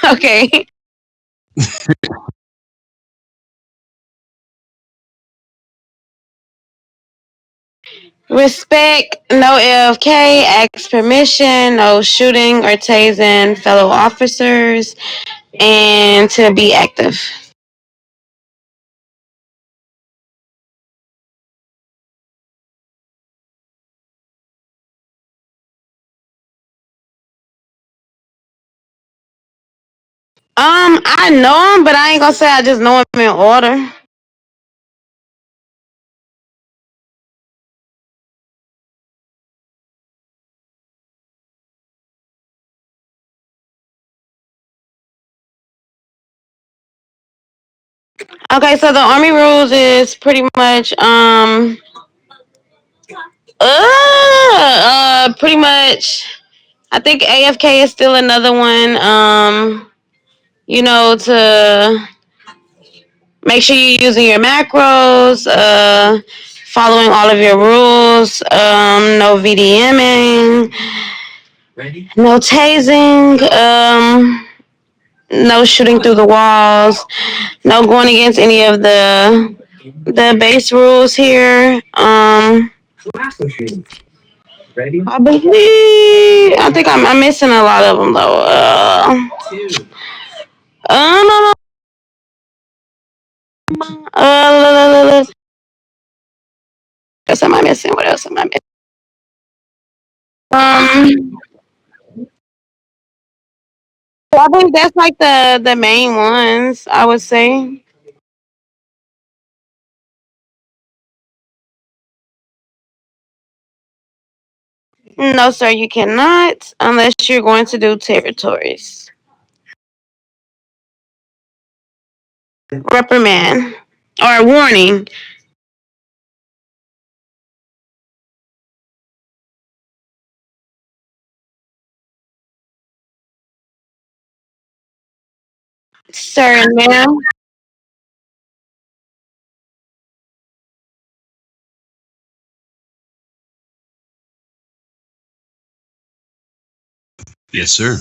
Okay. Respect, no AFK, ask permission, no shooting or tasing fellow officers, and to be active. I know him, but I ain't gonna say I just know him in order. Okay, so the army rules is pretty much pretty much. I think AFK is still another one. To make sure you're using your macros, following all of your rules, no VDMing, no tasing, no shooting through the walls, no going against any of the base rules here. I think I'm missing a lot of them though. No, no. What else am I missing? What else am I missing? Um, I think that's like the main ones. I would say. No, sir, you cannot unless you're going to do territories. Reprimand or warning. Sir and ma'am. Yes, sir.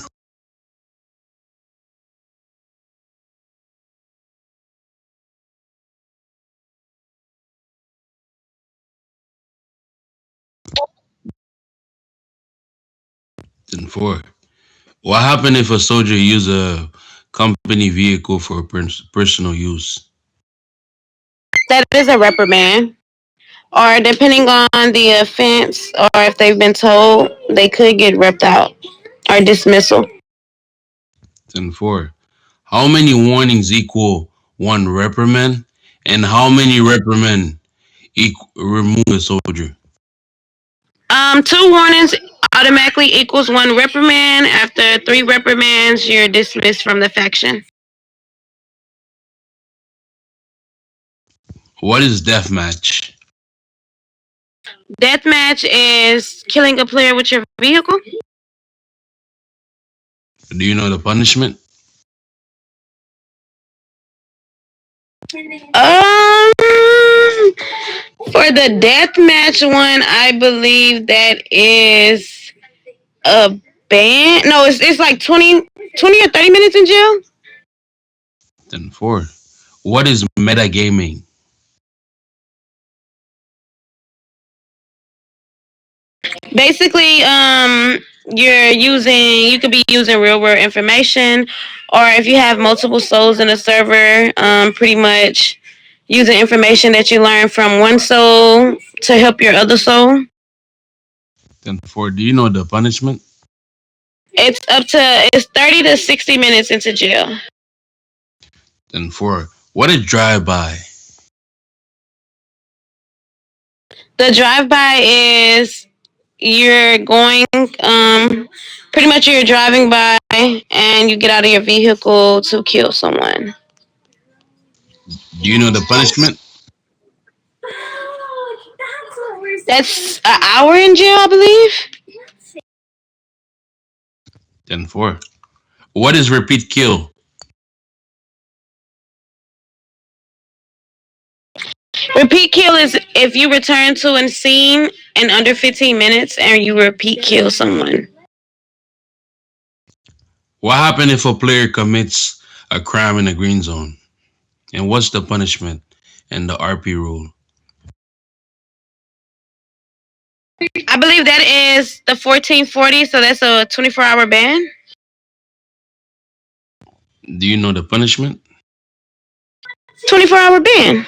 10-4. What happened if a soldier use a company vehicle for personal use? That is a reprimand. Or depending on the offense, or if they've been told, they could get ripped out or dismissal. 10-4. How many warnings equal one reprimand? And how many reprimand remove a soldier? Two warnings automatically equals one reprimand. After three reprimands, you're dismissed from the faction. What is deathmatch? Deathmatch is killing a player with your vehicle. Do you know the punishment? Um, for the deathmatch one, I believe that is a ban. No, it's like 20 or 30 minutes in jail. 10-4. What is metagaming? Basically, you could be using real world information, or if you have multiple souls in a server, pretty much using information that you learn from one soul to help your other soul. 10-4. Do you know the punishment? It's 30 to 60 minutes into jail. 10-4. What is drive-by? The drive by is you're going pretty much you're driving by and you get out of your vehicle to kill someone. Do you know the punishment? That's an hour in jail, I believe. 10-4. What is repeat kill? Repeat kill is if you return to a scene in under 15 minutes and you repeat kill someone. What happens if a player commits a crime in the green zone? And what's the punishment and the RP rule? I believe that is the 1440, so that's a 24-hour ban. Do you know the punishment? 24-hour ban.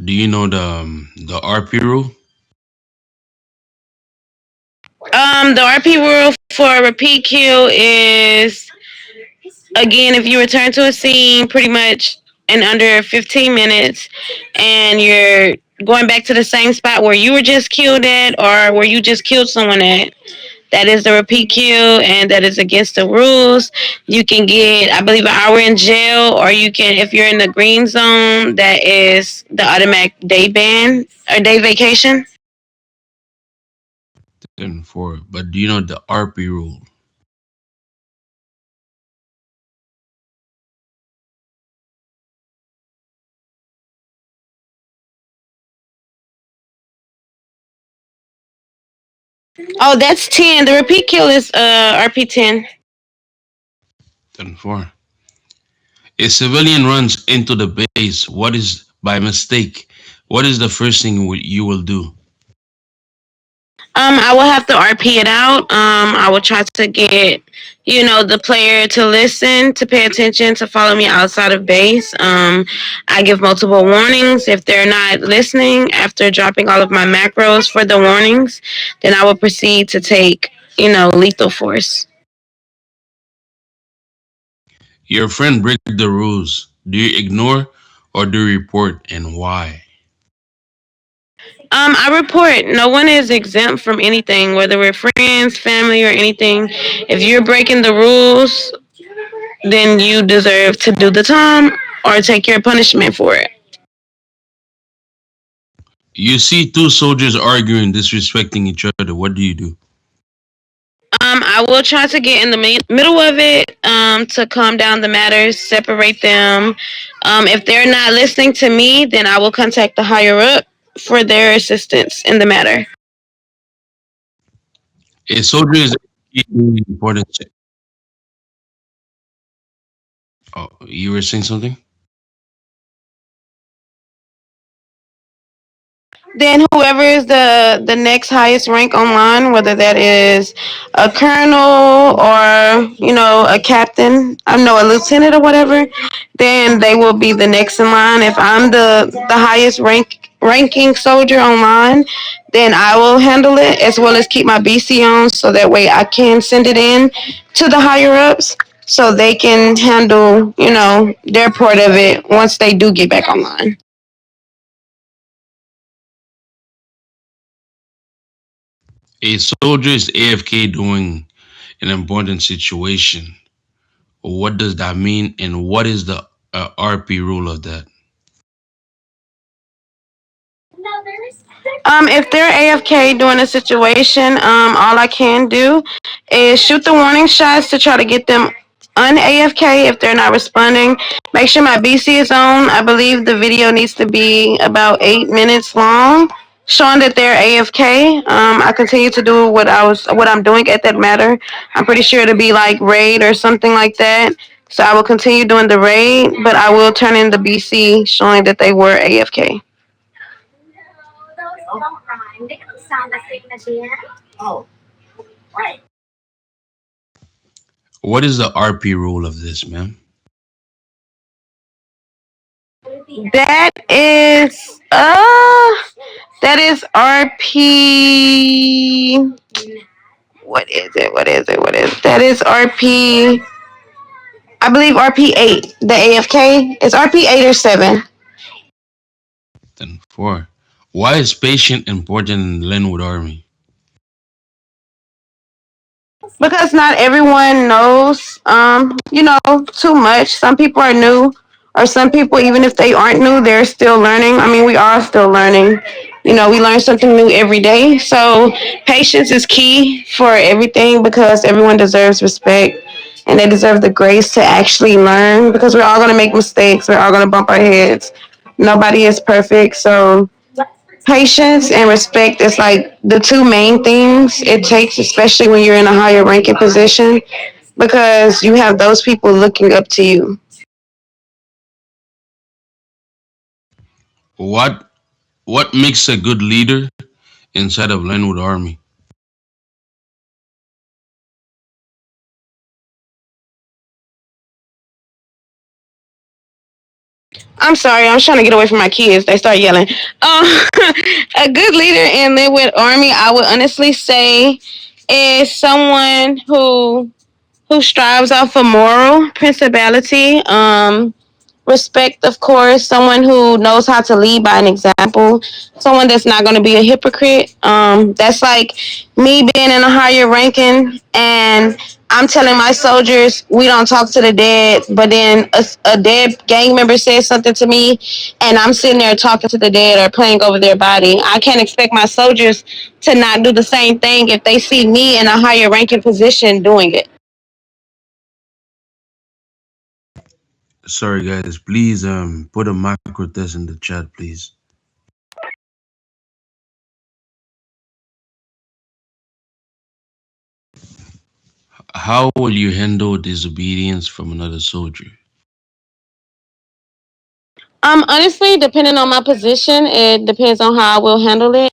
Do you know the RP rule? The RP rule for a repeat kill is, again, if you return to a scene pretty much in under 15 minutes and you're going back to the same spot where you were just killed at or where you just killed someone at, that is the repeat kill, and that is against the rules. You can get, I believe, an hour in jail, or you can, if you're in the green zone, that is the automatic day ban or day vacation. Then four. But do you know the RP rule? Oh, that's 10. The repeat kill is RP 10. Then four. A civilian runs into the base. What is by mistake? What is the first thing you will do? I will have to RP it out. I will try to get, the player to listen, to pay attention, to follow me outside of base. I give multiple warnings. If they're not listening after dropping all of my macros for the warnings, then I will proceed to take, lethal force. Your friend break the rules. Do you ignore or do you report and why? I report. No one is exempt from anything, whether we're friends, family, or anything. If you're breaking the rules, then you deserve to do the time or take your punishment for it. You see two soldiers arguing, disrespecting each other. What do you do? I will try to get in the middle of it to calm down the matters, separate them. If they're not listening to me, then I will contact the higher up for their assistance in the matter. A soldier is doing important. Oh, you were saying something? Then whoever is the next highest rank online, whether that is a colonel or a captain, I know a lieutenant or whatever, then they will be the next in line. If I'm the highest ranking soldier online, then I will handle it as well as keep my BC on, so that way I can send it in to the higher ups so they can handle their part of it once they do get back online. A soldier is AFK during an important situation. What does that mean, and what is the RP rule of that? If they're AFK during a situation, all I can do is shoot the warning shots to try to get them un-AFK if they're not responding. Make sure my BC is on. I believe the video needs to be about 8 minutes long, showing that they're AFK. I continue to do what I'm doing at that matter. I'm pretty sure it'll be like raid or something like that. So I will continue doing the raid, but I will turn in the BC showing that they were AFK. What is the RP rule of this, man? That is that is RP. What is it? What is it? What is it? That is RP. I believe RP 8. The AFK is RP 8 or 7. Then four. Why is patient important in the Linwood Army? Because not everyone knows too much. Some people are new, or some people, even if they aren't new, they're still learning. I mean, we are still learning. We learn something new every day. So patience is key for everything, because everyone deserves respect and they deserve the grace to actually learn, because we're all going to make mistakes, we're all going to bump our heads. Nobody is perfect. So patience and respect is like the two main things it takes, especially when you're in a higher ranking position. because you have those people looking up to you. What what makes a good leader inside of Linwood Army? I'm sorry, I'm trying to get away from my kids. They start yelling. Um, a good leader in Linwood Army, I would honestly say, is someone who strives off a moral principality. Respect, of course, someone who knows how to lead by an example, someone that's not going to be a hypocrite. That's like me being in a higher ranking and I'm telling my soldiers we don't talk to the dead, but then a dead gang member says something to me and I'm sitting there talking to the dead or praying over their body. I can't expect my soldiers to not do the same thing if they see me in a higher ranking position doing it. Sorry guys, please put a macro test in the chat, please. How will you handle disobedience from another soldier? Honestly, depending on my position, it depends on how I will handle it.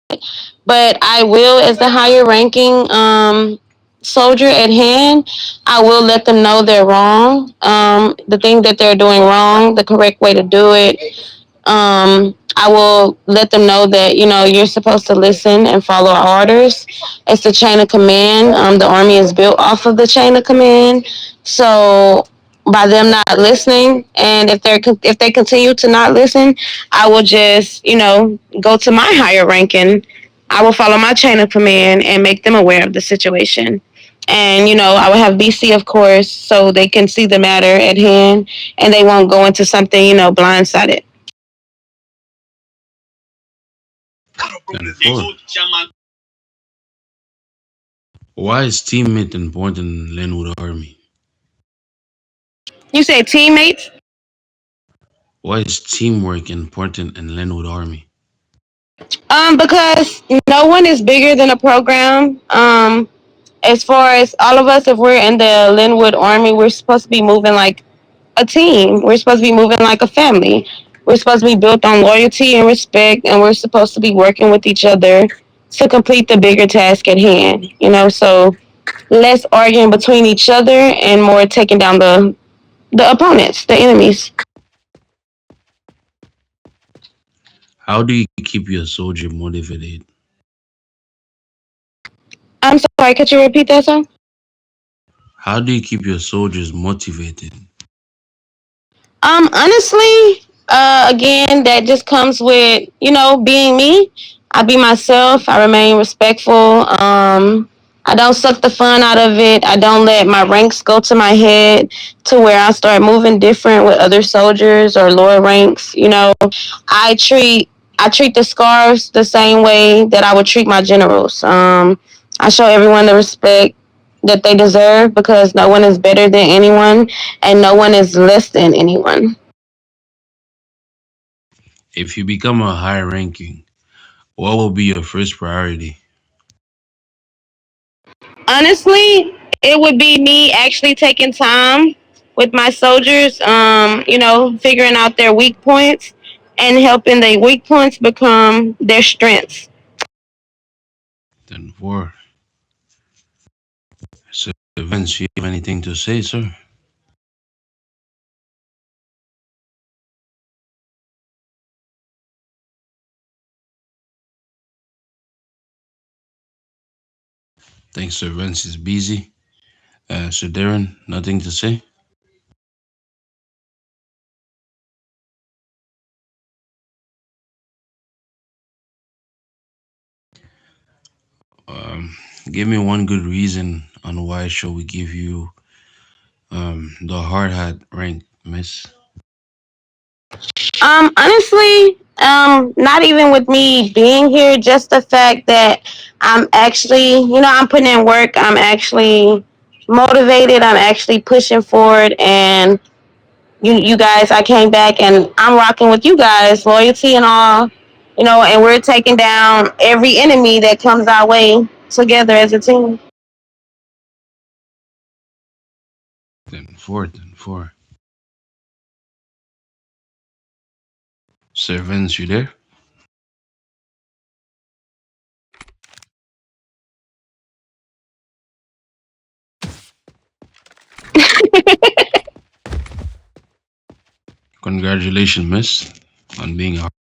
But I will, as the higher ranking soldier at hand, I will let them know they're wrong. The thing that they're doing wrong, the correct way to do it. I will let them know that you're supposed to listen and follow orders. It's the chain of command. The army is built off of the chain of command. So by them not listening, and if they continue to not listen, I will just go to my higher ranking. I will follow my chain of command and make them aware of the situation. And I will have BC, of course, so they can see the matter at hand and they won't go into something blindsided. And four, why is teammate important in Linwood Army? You say teammates? Why is teamwork important in Linwood Army? Because no one is bigger than a program. As far as all of us, if we're in the Linwood Army, we're supposed to be moving like a team. We're supposed to be moving like a family. We're supposed to be built on loyalty and respect, and we're supposed to be working with each other to complete the bigger task at hand. So less arguing between each other and more taking down the opponents, the enemies. How do you keep your soldier motivated? I'm sorry, could you repeat that, song? How do you keep your soldiers motivated? Honestly, again, that just comes with being me. I be myself. I remain respectful. I don't suck the fun out of it. I don't let my ranks go to my head to where I start moving different with other soldiers or lower ranks. I treat I treat the scarves the same way that I would treat my generals. I show everyone the respect that they deserve because no one is better than anyone and no one is less than anyone. If you become a high ranking, what will be your first priority? Honestly, it would be me actually taking time with my soldiers, figuring out their weak points and helping their weak points become their strengths. Then four. So Vince, you have anything to say, sir? Thanks, Sir Vince is busy. Sir Darren, nothing to say? Um, Give me one good reason on why shall we give you the hard hat rank, miss. Honestly, not even with me being here, just the fact that I'm actually, I'm putting in work. I'm actually motivated. I'm actually pushing forward, and you guys, I came back and I'm rocking with you guys, loyalty and all, and we're taking down every enemy that comes our way together as a team. Fourth and four. Servants, you there? Congratulations, miss, on being a